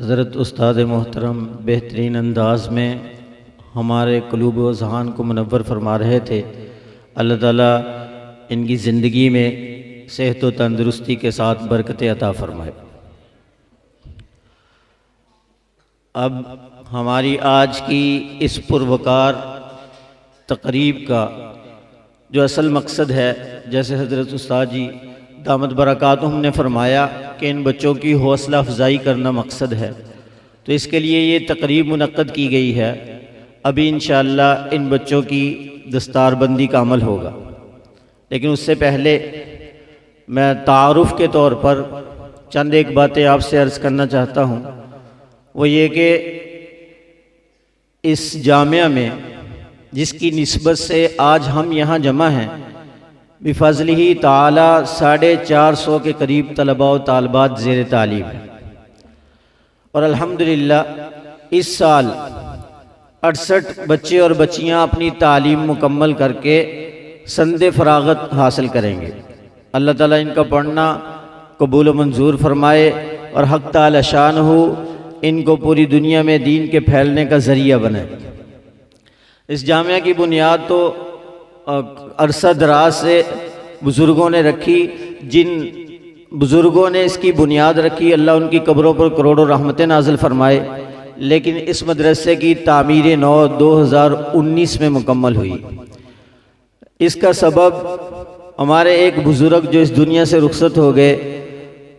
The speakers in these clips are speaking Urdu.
حضرت استاد محترم بہترین انداز میں ہمارے قلوب و اذہان کو منور فرما رہے تھے۔ اللہ تعالیٰ ان کی زندگی میں صحت و تندرستی کے ساتھ برکت عطا فرمائے۔ اب ہماری آج کی اس پروقار تقریب کا جو اصل مقصد ہے، جیسے حضرت استاد جی دامت برکاتہم نے فرمایا کہ ان بچوں کی حوصلہ افزائی کرنا مقصد ہے، تو اس کے لیے یہ تقریب منعقد کی گئی ہے۔ ابھی انشاءاللہ ان بچوں کی دستار بندی کا عمل ہوگا، لیکن اس سے پہلے میں تعارف کے طور پر چند ایک باتیں آپ سے عرض کرنا چاہتا ہوں۔ وہ یہ کہ اس جامعہ میں جس کی نسبت سے آج ہم یہاں جمع ہیں، بفضلہ تعالی 450 کے قریب طلباء و طالبات زیر تعلیم ہیں، اور الحمدللہ اس سال 68 بچے اور بچیاں اپنی تعلیم مکمل کر کے سند فراغت حاصل کریں گے۔ اللہ تعالیٰ ان کا پڑھنا قبول و منظور فرمائے، اور حق تعالی شانہ ان کو پوری دنیا میں دین کے پھیلنے کا ذریعہ بنائے۔ اس جامعہ کی بنیاد تو عرصہ دراز سے بزرگوں نے رکھی، جن بزرگوں نے اس کی بنیاد رکھی، اللہ ان کی قبروں پر کروڑوں رحمتیں نازل فرمائے، لیکن اس مدرسے کی تعمیر نو 2019 میں مکمل ہوئی۔ اس کا سبب ہمارے ایک بزرگ جو اس دنیا سے رخصت ہو گئے،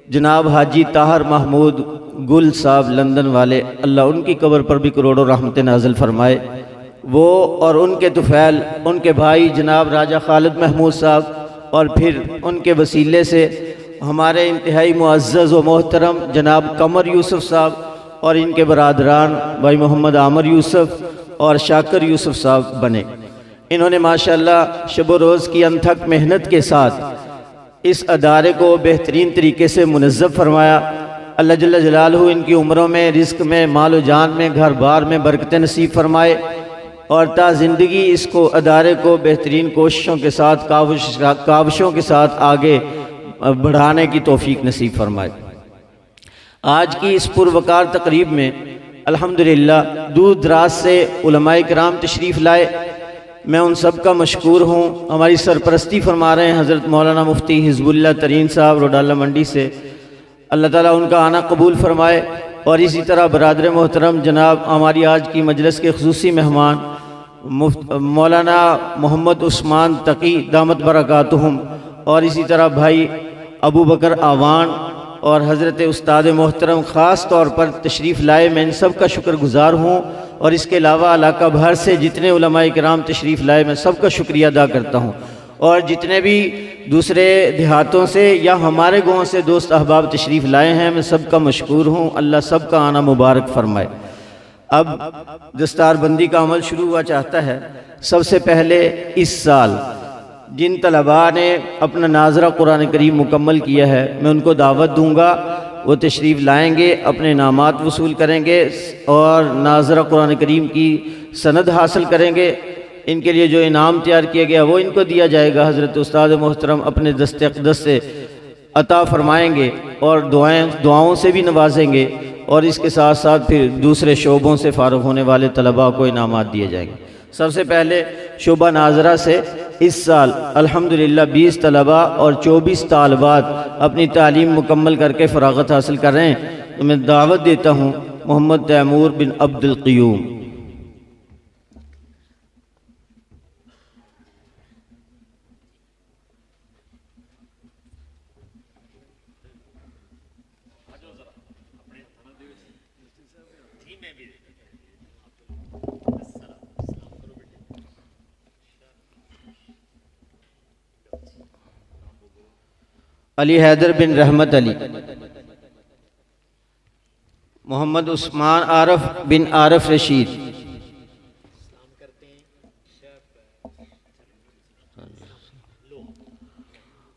جناب حاجی طاہر محمود گل صاحب لندن والے، اللہ ان کی قبر پر بھی کروڑوں رحمتیں نازل فرمائے۔ وہ اور ان کے طفیل، ان کے بھائی جناب راجہ خالد محمود صاحب، اور پھر ان کے وسیلے سے ہمارے انتہائی معزز و محترم جناب قمر یوسف صاحب، اور ان کے برادران بھائی محمد عامر یوسف اور شاکر یوسف صاحب بنے۔ انہوں نے ماشاءاللہ شب و روز کی انتھک محنت کے ساتھ اس ادارے کو بہترین طریقے سے منظم فرمایا۔ اللہ جل جلالہ ان کی عمروں میں، رزق میں، مال و جان میں، گھر بار میں برکت نصیب فرمائے، اور تا زندگی اس کو ادارے کو بہترین کوششوں کے ساتھ کاوشوں کے ساتھ آگے بڑھانے کی توفیق نصیب فرمائے۔ آج کی اس پروقار تقریب میں الحمدللہ دور دراز سے علماء کرام تشریف لائے، میں ان سب کا مشکور ہوں۔ ہماری سرپرستی فرما رہے ہیں حضرت مولانا مفتی حزب اللہ ترین صاحب روڈاللہ منڈی سے، اللہ تعالیٰ ان کا آنا قبول فرمائے۔ اور اسی طرح برادر محترم جناب ہماری آج کی مجلس کے خصوصی مہمان مولانا محمد عثمان تقی دامت برکاتہم، اور اسی طرح بھائی ابو بکر آوان اور حضرت استاد محترم خاص طور پر تشریف لائے، میں ان سب کا شکر گزار ہوں۔ اور اس کے علاوہ علاقہ بھر سے جتنے علماء کرام تشریف لائے، میں سب کا شکریہ ادا کرتا ہوں، اور جتنے بھی دوسرے دیہاتوں سے یا ہمارے گاؤں سے دوست احباب تشریف لائے ہیں، میں سب کا مشکور ہوں۔ اللہ سب کا آنا مبارک فرمائے۔ اب دستار بندی کا عمل شروع ہوا چاہتا ہے۔ سب سے پہلے اس سال جن طلباء نے اپنا ناظرہ قرآن کریم مکمل کیا ہے، میں ان کو دعوت دوں گا، وہ تشریف لائیں گے، اپنے انعامات وصول کریں گے، اور ناظرہ قرآن کریم کی سند حاصل کریں گے۔ ان کے لیے جو انعام تیار کیا گیا وہ ان کو دیا جائے گا، حضرت استاد محترم اپنے دست اقدس سے عطا فرمائیں گے، اور دعاؤں سے بھی نوازیں گے، اور اس کے ساتھ ساتھ پھر دوسرے شعبوں سے فارغ ہونے والے طلباء کو انعامات دیے جائیں گے۔ سب سے پہلے شعبہ ناظرہ سے اس سال الحمدللہ 20 طلباء اور 24 طالبات اپنی تعلیم مکمل کر کے فراغت حاصل کر رہے ہیں۔ تو میں دعوت دیتا ہوں محمد تیمور بن عبد القیوم۔ علی حیدر بن رحمت علی، محمد عثمان عارف بن عارف رشید،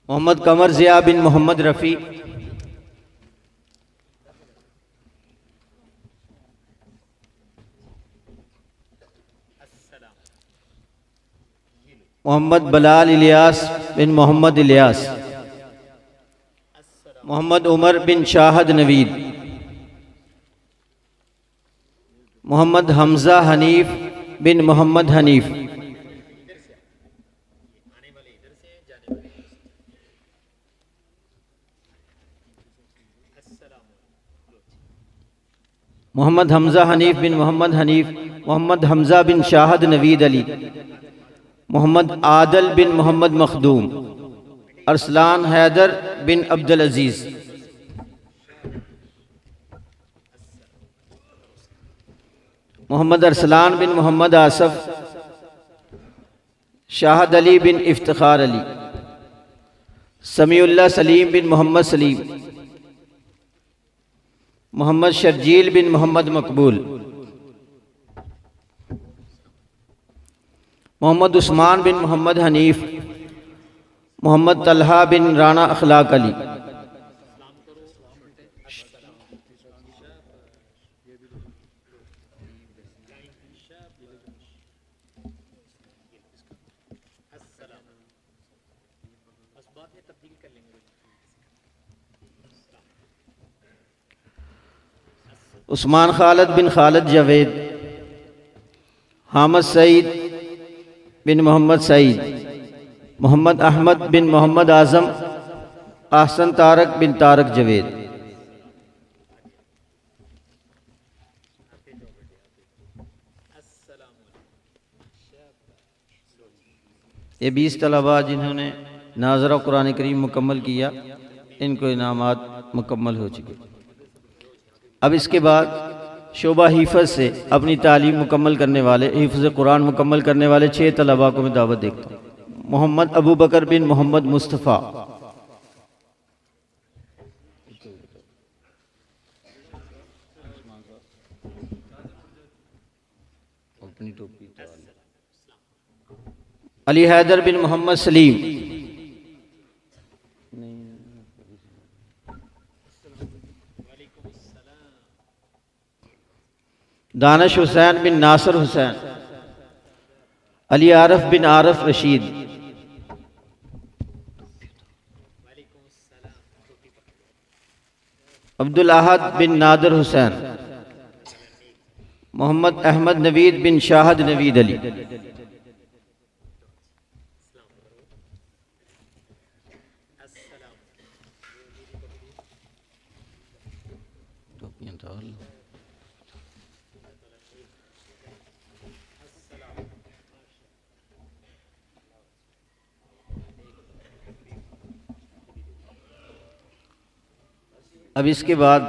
محمد قمر ضیاء بن محمد رفیع، محمد بلال الیاس بن محمد الیاس، محمد عمر بن شاہد نوید، محمد حمزہ حنیف بن محمد حنیف، محمد حمزہ حنیف بن محمد حنیف، محمد حمزہ بن شاہد نوید علی، محمد عادل بن محمد مخدوم، ارسلان حیدر بن عبدالعزیز، محمد ارسلان بن محمد آصف، شاہد علی بن افتخار علی، سمیع اللہ سلیم بن محمد سلیم، محمد شرجیل بن محمد مقبول، محمد عثمان بن محمد حنیف، محمد طلحہ بن رانا اخلاق علی، عثمان خالد بن خالد جاوید، حامد سعید بن محمد سعید، محمد احمد بن محمد اعظم، احسن طارق بن طارق جاوید۔ یہ 20 طلباء جنہوں نے ناظرہ قرآن کریم مکمل کیا، ان کو انعامات مکمل ہو چکے۔ اب اس کے بعد شعبہ حفظ سے اپنی تعلیم مکمل کرنے والے، حفظ قرآن مکمل کرنے والے 6 طلباء کو میں دعوت دیتا ہوں۔ محمد ابو بکر بن محمد مصطفیٰ، علی حیدر بن محمد سلیم، دانش حسین بن ناصر حسین، علی عارف بن عارف رشید، عبدالاحد بن نادر حسین، محمد احمد نوید بن شاہد نوید علی، اب اس کے بعد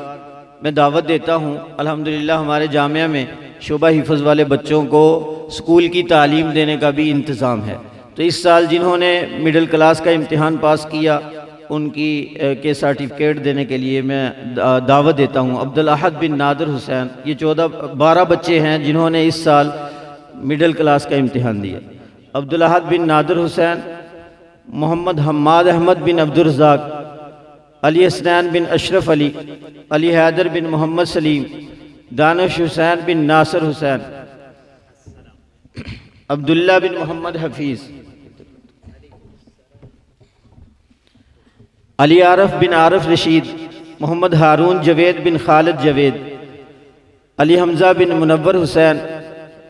میں دعوت دیتا ہوں، الحمدللہ ہمارے جامعہ میں شعبہ حفظ والے بچوں کو اسکول کی تعلیم دینے کا بھی انتظام ہے، تو اس سال جنہوں نے مڈل کلاس کا امتحان پاس کیا ان کے سرٹیفکیٹ دینے کے لیے میں دعوت دیتا ہوں عبدالاحد بن نادر حسین۔ یہ 12 بچے ہیں جنہوں نے اس سال مڈل کلاس کا امتحان دیا۔ عبدالاحد بن نادر حسین، محمد حماد احمد بن عبدالرزاق، علی حسنین بن اشرف علی، علی حیدر بن محمد سلیم، دانش حسین بن ناصر حسین، عبداللہ بن محمد حفیظ، علی عارف بن عارف رشید، محمد ہارون جاوید بن خالد جاوید، علی حمزہ بن منور حسین،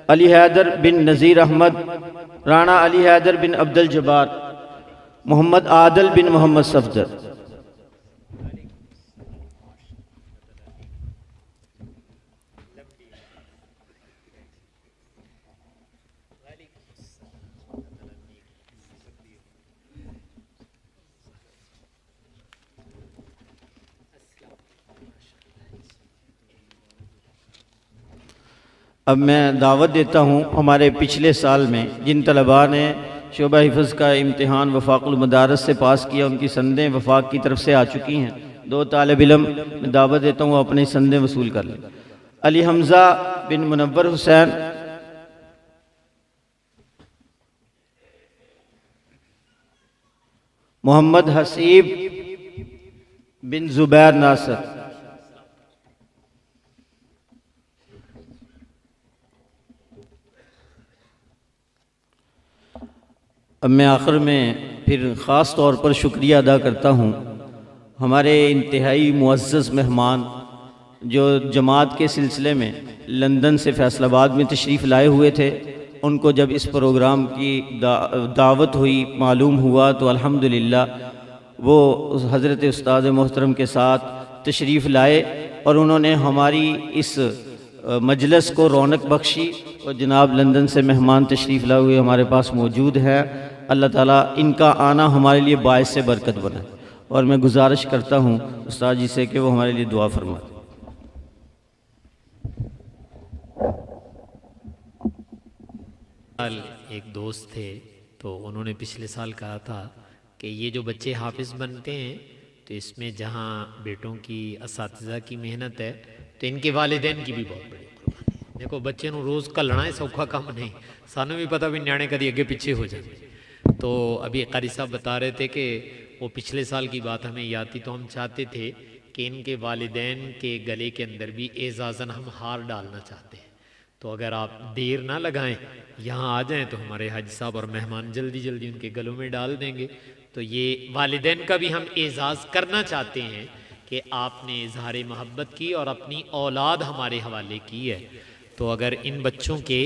علی حیدر بن نذیر احمد، رانا علی حیدر بن عبدالجبار، محمد عادل بن محمد صفدر۔ اب میں دعوت دیتا ہوں ہمارے پچھلے سال میں جن طلباء نے شعبہ حفظ کا امتحان وفاق المدارس سے پاس کیا، ان کی سندیں وفاق کی طرف سے آ چکی ہیں۔ 2 طالب علم میں دعوت دیتا ہوں اپنی سندیں وصول کر لیں۔ علی حمزہ بن منور حسین، محمد حسیب بن زبیر ناصر، اب میں آخر میں پھر خاص طور پر شکریہ ادا کرتا ہوں ہمارے انتہائی معزز مہمان جو جماعت کے سلسلے میں لندن سے فیصل آباد میں تشریف لائے ہوئے تھے، ان کو جب اس پروگرام کی دعوت ہوئی، معلوم ہوا، تو الحمدللہ وہ حضرت استاد محترم کے ساتھ تشریف لائے اور انہوں نے ہماری اس مجلس کو رونق بخشی، اور جناب لندن سے مہمان تشریف لائے ہوئے ہمارے پاس موجود ہیں۔ اللہ تعالیٰ ان کا آنا ہمارے لیے باعث سے برکت بنے، اور میں گزارش کرتا ہوں استاد جی سے کہ وہ ہمارے لیے دعا فرمائیں۔ ایک دوست تھے تو انہوں نے پچھلے سال کہا تھا کہ یہ جو بچے حافظ بنتے ہیں تو اس میں جہاں بیٹوں کی اساتذہ کی محنت ہے تو ان کے والدین کی بھی بہت بڑی قربانی ہے۔ دیکھو بچے نو روز کلنا ہے سوکھا کام نہیں، سانو بھی پتہ بھی نیانے کدی اگے پیچھے ہو جائیں۔ تو ابھی قاری صاحب بتا رہے تھے کہ وہ پچھلے سال کی بات ہمیں یاد تھی، تو ہم چاہتے تھے کہ ان کے والدین کے گلے کے اندر بھی اعزازاً ہم ہار ڈالنا چاہتے ہیں۔ تو اگر آپ دیر نہ لگائیں، یہاں آ جائیں تو ہمارے حاجی صاحب اور مہمان جلدی جلدی ان کے گلوں میں ڈال دیں گے۔ تو یہ والدین کا بھی ہم اعزاز کرنا چاہتے ہیں کہ آپ نے اظہار محبت کی اور اپنی اولاد ہمارے حوالے کی ہے۔ تو اگر ان بچوں کے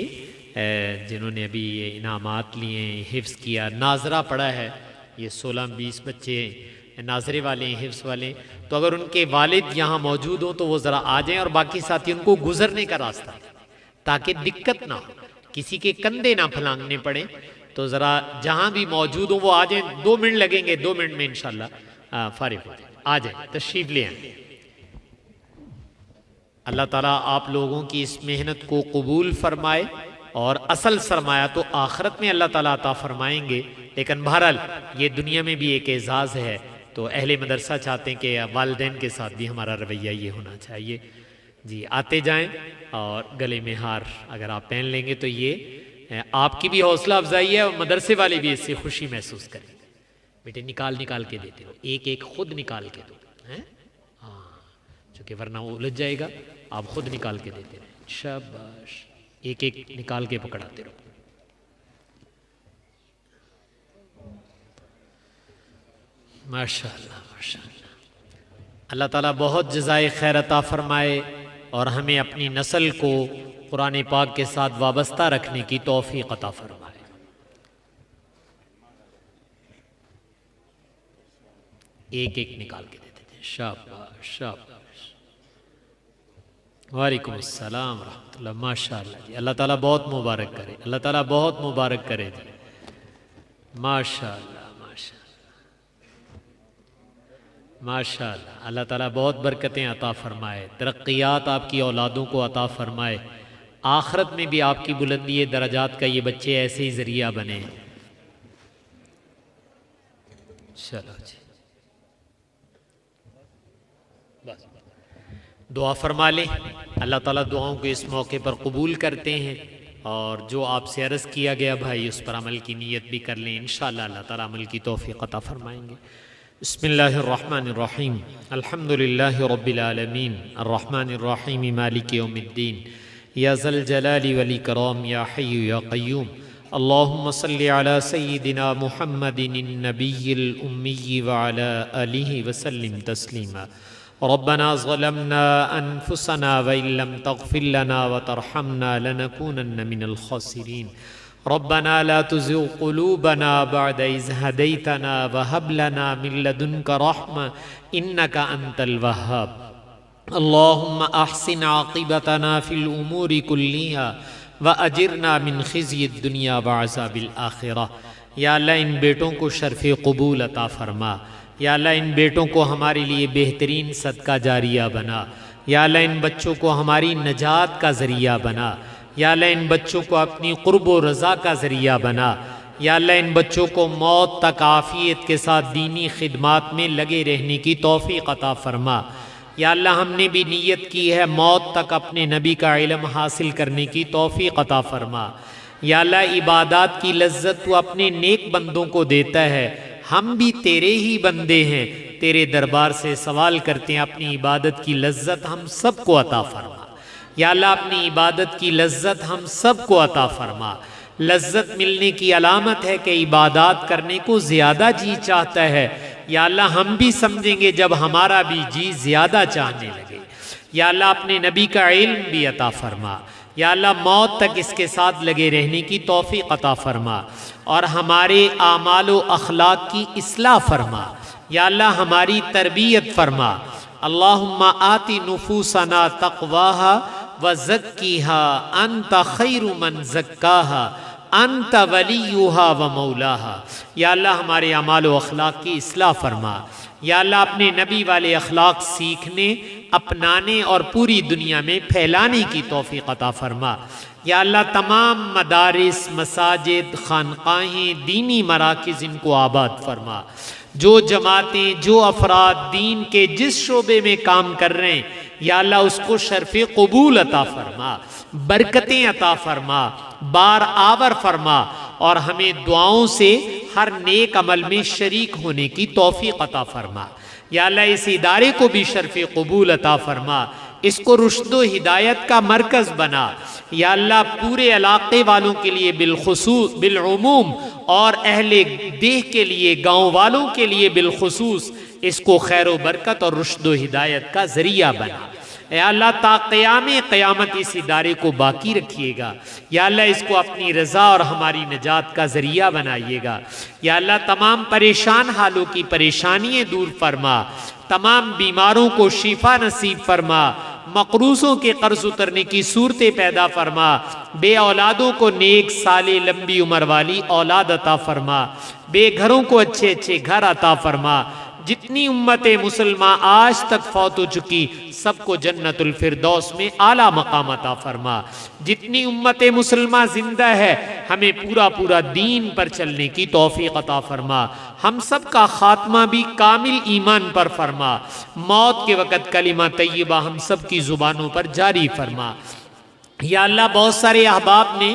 جنہوں نے ابھی یہ انعامات لیے، حفظ کیا، ناظرہ پڑھا ہے، یہ 16-20 بچے ناظرے والے ہیں، حفظ والے ہیں، تو اگر ان کے والد یہاں موجود ہوں تو وہ ذرا آ جائیں اور باقی ساتھی ان کو گزرنے کا راستہ دیں تاکہ دقت نہ ہو، کسی کے کندھے نہ پھلانگنے پڑیں۔ تو ذرا جہاں بھی موجود ہوں وہ آ جائیں، 2 منٹ لگیں گے، 2 منٹ میں انشاءاللہ فارغ ہو جائیں، آ جائیں، تشریف لے آئیں۔ اللہ تعالیٰ آپ لوگوں کی اس محنت کو قبول فرمائے، اور اصل سرمایہ تو آخرت میں اللہ تعالیٰ عطا فرمائیں گے، لیکن بہرحال یہ دنیا میں بھی ایک اعزاز ہے۔ تو اہل مدرسہ چاہتے ہیں کہ والدین کے ساتھ بھی ہمارا رویہ یہ ہونا چاہیے۔ جی آتے جائیں، اور گلے میں ہار اگر آپ پہن لیں گے تو یہ آپ کی بھی حوصلہ افزائی ہے، اور مدرسے والے بھی اس سے خوشی محسوس کریں گے۔ بیٹے نکال کے دیتے ہو، ایک ایک خود نکال کے دو، ہاں چونکہ ورنہ وہ الجھ جائے گا، آپ خود نکال کے دیتے رہیں۔ شاباش، ایک ایک نکال کے پکڑاتے رہو۔ ماشاءاللہ ماشاءاللہ، اللہ تعالیٰ بہت جزائے خیر عطا فرمائے، اور ہمیں اپنی نسل کو قرآن پاک کے ساتھ وابستہ رکھنے کی توفیق عطا فرمائے۔ ایک ایک نکال کے دیتے تھے۔ شاباش شاباش، وعلیکم السلام ورحمۃ اللہ۔ ماشاءاللہ جی، اللہ تعالیٰ بہت مبارک کرے، اللہ تعالیٰ بہت مبارک کرے جی۔ ماشاءاللہ ماشاءاللہ، اللہ تعالیٰ بہت برکتیں عطا فرمائے، ترقیات آپ کی اولادوں کو عطا فرمائے، آخرت میں بھی آپ کی بلندی درجات کا یہ بچے ایسے ہی ذریعہ بنے۔ چلو جی، بس دعا فرما لیں۔ اللہ تعالیٰ دعاؤں کو اس موقع پر قبول کرتے ہیں، اور جو آپ سے عرض کیا گیا بھائی اس پر عمل کی نیت بھی کر لیں، انشاءاللہ اللہ تعالیٰ عمل کی توفیق عطا فرمائیں گے۔ بسم اللہ الرحمن الرحیم، الحمد للہ رب العالمین، الرحمن الرحیم، مالک یوم الدین، یا ذا الجلال والاکرام، یا حی یا قیوم، اللہم صلی علی سیدنا محمد النبی الامی وعلی آلہ وسلم تسلیما۔ ربنا ظلمنا انفسنا وإن لم تغفر لنا وترحمنا لنكونن من الخاسرین۔ ربنا لا تزغ قلوبنا بعد إذ هديتنا وهب لنا من لدنك رحمة إنك أنت الوهاب۔ اللهم أحسن عاقبتنا في الأمور كلها وأجرنا من خزي الدنيا وعذاب الآخرة۔ یا اللہ ان بیٹوں کو شرف قبول عطا فرما، یا اللہ ان بیٹوں کو ہمارے لیے بہترین صدقہ جاریہ بنا، یا اللہ ان بچوں کو ہماری نجات کا ذریعہ بنا، یا اللہ ان بچوں کو اپنی قرب و رضا کا ذریعہ بنا، یا اللہ ان بچوں کو موت تک عافیت کے ساتھ دینی خدمات میں لگے رہنے کی توفیق عطا فرما۔ یا اللہ ہم نے بھی نیت کی ہے موت تک اپنے نبی کا علم حاصل کرنے کی توفیق عطا فرما۔ یا اللہ عبادات کی لذت تو اپنے نیک بندوں کو دیتا ہے، ہم بھی تیرے ہی بندے ہیں، تیرے دربار سے سوال کرتے ہیں اپنی عبادت کی لذت ہم سب کو عطا فرما۔ یا اللہ اپنی عبادت کی لذت ہم سب کو عطا فرما۔ لذت ملنے کی علامت ہے کہ عبادات کرنے کو زیادہ جی چاہتا ہے۔ یا اللہ ہم بھی سمجھیں گے جب ہمارا بھی جی زیادہ چاہنے لگے۔ یا اللہ اپنے نبی کا علم بھی عطا فرما، یا اللہ موت تک اس کے ساتھ لگے رہنے کی توفیق عطا فرما، اور ہمارے اعمال و اخلاق کی اصلاح فرما، یا اللہ ہماری تربیت فرما۔ اللہم آتی نفوسنا تقواہا وزکیہا انت خیر من زکاہا انت ولیہا و مولاہا۔ یا اللہ ہمارے اعمال و اخلاق کی اصلاح فرما، یا اللہ اپنے نبی والے اخلاق سیکھنے، اپنانے اور پوری دنیا میں پھیلانے کی توفیق عطا فرما۔ یا اللہ تمام مدارس، مساجد، خانقاہیں، دینی مراکز ان کو آباد فرما۔ جو جماعتیں، جو افراد دین کے جس شعبے میں کام کر رہے ہیں یا اللہ اس کو شرف قبول عطا فرما، برکتیں عطا فرما، بار آور فرما، اور ہمیں دعاؤں سے ہر نیک عمل میں شریک ہونے کی توفیق عطا فرما۔ یا اللہ اس ادارے کو بھی شرف قبول عطا فرما، اس کو رشد و ہدایت کا مرکز بنا۔ یا اللہ پورے علاقے والوں کے لیے بالخصوص، بالعموم، اور اہل دیہ کے لیے، گاؤں والوں کے لیے بالخصوص اس کو خیر و برکت اور رشد و ہدایت کا ذریعہ بنا۔ اے اللہ تا قیام قیامت اس ادارے کو باقی رکھیے گا۔ یا اللہ اس کو اپنی رضا اور ہماری نجات کا ذریعہ بنائیے گا۔ یا اللہ تمام پریشان حالوں کی پریشانیاں دور فرما، تمام بیماروں کو شفا نصیب فرما، مقروضوں کے قرض اترنے کی صورتیں پیدا فرما، بے اولادوں کو نیک صالح لمبی عمر والی اولاد عطا فرما، بے گھروں کو اچھے اچھے گھر عطا فرما۔ جتنی امت مسلمہ آج تک فوت ہو چکی سب کو جنت الفردوس میں اعلیٰ مقام عطا فرما۔ جتنی امت مسلمہ زندہ ہے ہمیں پورا دین پر چلنے کی توفیق عطا فرما، ہم سب کا خاتمہ بھی کامل ایمان پر فرما، موت کے وقت کلمہ طیبہ ہم سب کی زبانوں پر جاری فرما۔ یا اللہ بہت سارے احباب نے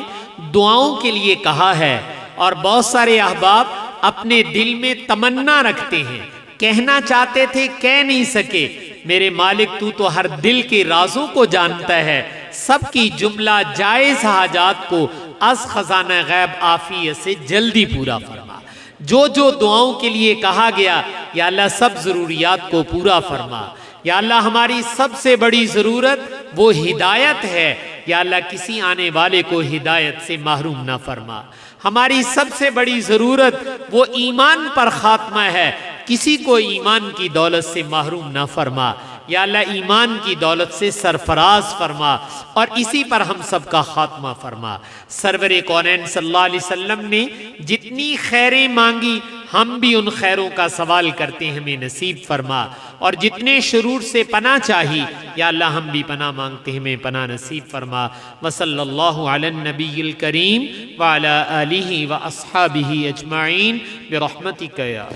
دعاؤں کے لیے کہا ہے، اور بہت سارے احباب اپنے دل میں تمنا رکھتے ہیں، کہنا چاہتے تھے کہہ نہیں سکے۔ میرے مالک تو ہر دل کے رازوں کو جانتا ہے، سب کی جملہ جائز حاجات کو از خزانہ غیب عافیت سے جلدی پورا فرما۔ جو دعاؤں کے لیے کہا گیا یا اللہ سب ضروریات کو پورا فرما۔ یا اللہ ہماری سب سے بڑی ضرورت وہ ہدایت ہے، یا اللہ کسی آنے والے کو ہدایت سے محروم نہ فرما۔ ہماری سب سے بڑی ضرورت وہ ایمان پر خاتمہ ہے، کسی کو ایمان کی دولت سے محروم نہ فرما۔ یا اللہ ایمان کی دولت سے سرفراز فرما، اور اسی پر ہم سب کا خاتمہ فرما۔ سرور کونین صلی اللہ علیہ وسلم نے جتنی خیریں مانگی ہم بھی ان خیروں کا سوال کرتے ہمیں نصیب فرما، اور جتنے شرور سے پناہ چاہی یا اللہ ہم بھی پناہ مانگتے ہمیں پناہ نصیب فرما۔ وصلی اللہ علی النبی الکریم وعلی آلہ واصحابہ اجمعین برحمتک یا